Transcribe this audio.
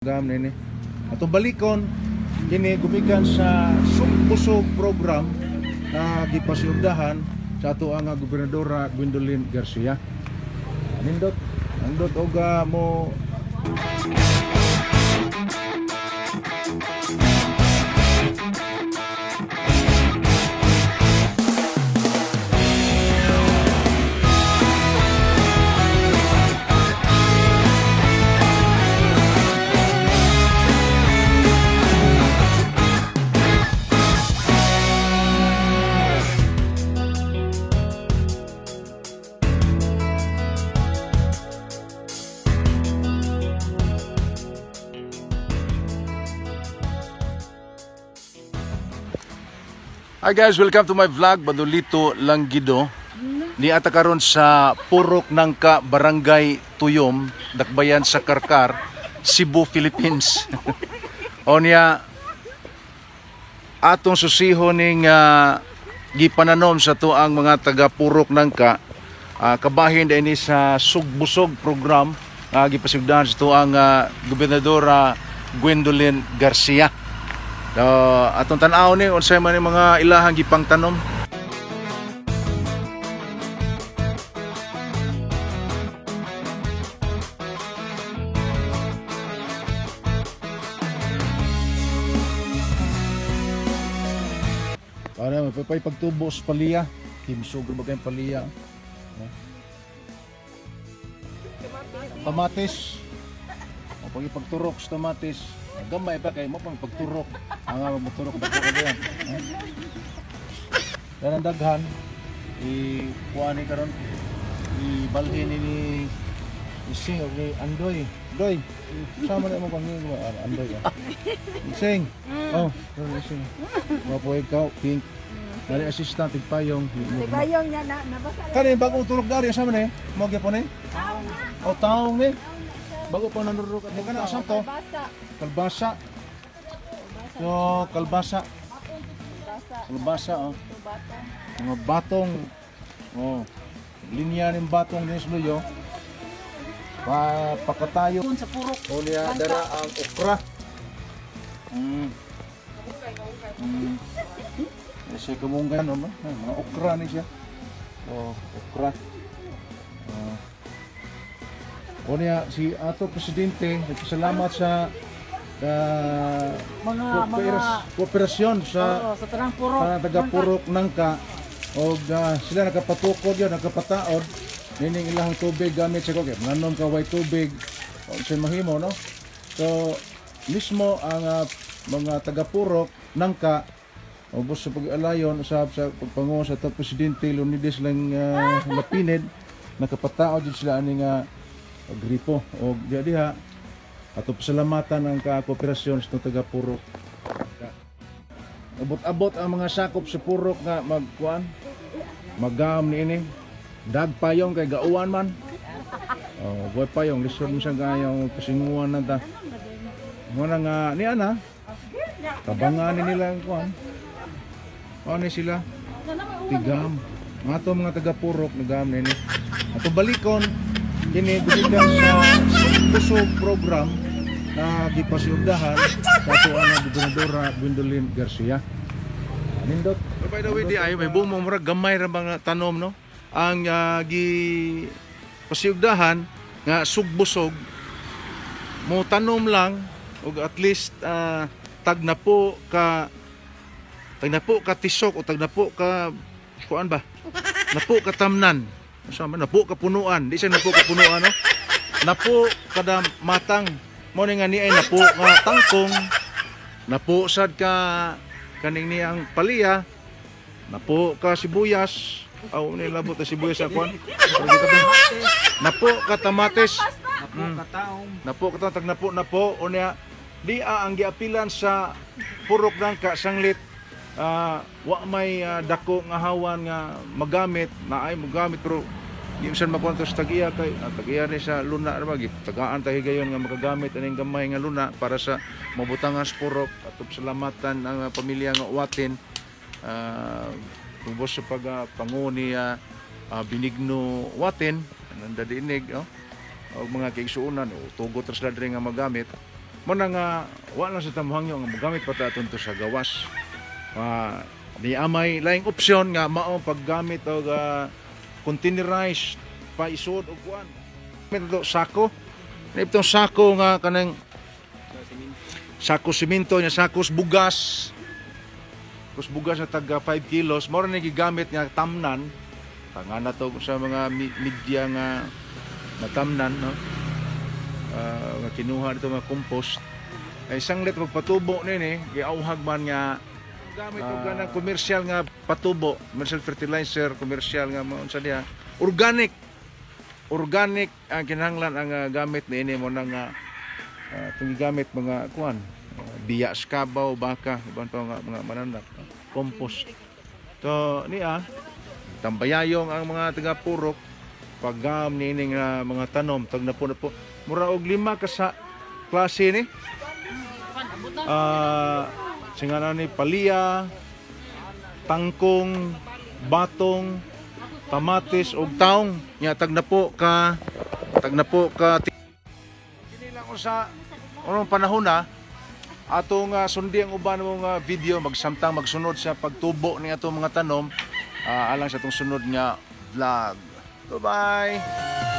Gam nini. Atong balikon kini gumikan sa sugbusog program na gipasiugdahan sa ato ang gobernadora Gwendolyn Garcia. Nindot, nindot oga mo. Hi guys, welcome to my vlog. Badulito Langgido. Ni ata karon sa Purok Nangka, Barangay Tuyom, Dakbayan sa Karkar, Cebu, Philippines. O niya atong susiho ning gipananom sa tuang mga taga Purok Nangka, kabahin dinhi sa sugbusog program nga gipasigdahan sa tuang gobernadora Gwendolyn Garcia. Atong tan-aw ni unsay man yung mga ilahang gipang tanom. Para mapapay pagtubo sa paliya, kimsugro ba kayong paliya? Kamatis. O pag ipagturok sa kamatis, gamay pa kay mo pang pagturok. Ang magturok ba ko diyan. Yan ang daghan kuani karon ibalhin ni Sing ni Andoy. Doy. Sama na mo kang Andoy. Sing. Oh, Sing. Mapo ikaw pink. Dari assistant tigpayong. Tigpayong niya na nabasa. Kani bagong turok dari sama ni. Mo gyapon ni? Oh, taong ni. Bago pa nanurok at kana asam to? Kalbasa. So, kalbasa. Kalbasa, oh. Mga batong. Oh. Linya ng batong ni Sluyo. Pakatayo Sa purok. O niya dara ang okra. Siya kamungan no, mga okra ni siya. Oh, okra. O niya si ato presidente nagpasalamat sa kooperasyon sa tanang purok. taga Purok Nangka o sila nakapatukod yun, nakapataod nining ilahang tubig gamit sa kogit nanom kaway tubig o sa mahimo no. So mismo ang mga taga Purok Nangka ubos sa pag-alayon usab sa pagpangu sa ato presidente Leonidas lang Lapined nakapataod din sila aning gripo o diha ato pasalamatan ang kooperasyon sa taga Purok. Abot-abot ang mga sakop sa Purok nga magkuan magam niini dagpayong kay gauwan man. Oh, boy payong lisod mo sa gayong pasinguan na ta. Muna nga ni ana tabangan nila ang kuan. Ano sila? Tigam. Ato mga taga Purok nagam niini. Ato balikon kini gumikan sa sugbusog program na gipasiugdahan sa ato ang gobernadora Gwendolyn Garcia. Nindot. By the way, di ay may buong murag gamay ra mga tanom no. Ang pasiugdahan nga sugbusog mo tanom lang og at least tagnapo ka tisok o tagnapo ka kuan ba? Napo ka tamnan. Sama napo ka punuan, di siya napo ka punuan no. Napo kada matang mo ni nga ni ay napo nga tangkong. Napo sad ka kaning niyang paliya. Napo ka sibuyas. Aw ni labot ta sibuyas sa kuan. Napo ka tamates. Napo ka taong. Napo ka tag napo unya di ang giapilan sa Purok Nangka sanglit wa may dako nga hawan nga magamit na ay magamit pero di man makontos tagiya kay tagiya ni sa luna ra bagi tagaan ta higayon nga makagamit aning gamay nga luna para sa mabutangan sa Purok at salamatan ang pamilya nga uwatin tubos sa panguni Benigno Watin nanda dinig o mga kaigsuunan o tugot ra sila diri nga magamit mo na nga wala sa tamuhangyo nga magamit pa ta to sa gawas. Di amay laing opsyon nga mao paggamit og containerized pa isud og kuan. Ito sako. Itong sako nga kanang sako simento nya sakos bugas. Kus bugas na taga 5 kilos mo rin gigamit nga tamnan. Tangana to sa mga media nga tamnan no. Nga kinuha dito nga compost. Ay isang lit magpatubo nini giauhag man nga gamit og ganang commercial nga patubo, commercial fertilizer, commercial nga mo unsa diha. Organic ang kinahanglan ang gamit niini mo nang kung gamit mga kuan biya skabaw baka ibang pa mga mananap compost to niya tambayayong ang mga taga purok paggam niini nga mga tanom tag na po mura og 5 ka sa klase ni singana ni palia tangkong batong kamatis og taong nya tag na po ka kini lang ko sa unang panahon na atong sundi ang uban mong video magsamtang magsunod sa pagtubo ni atong mga tanom alang sa atong sunod nga vlog. Bye bye.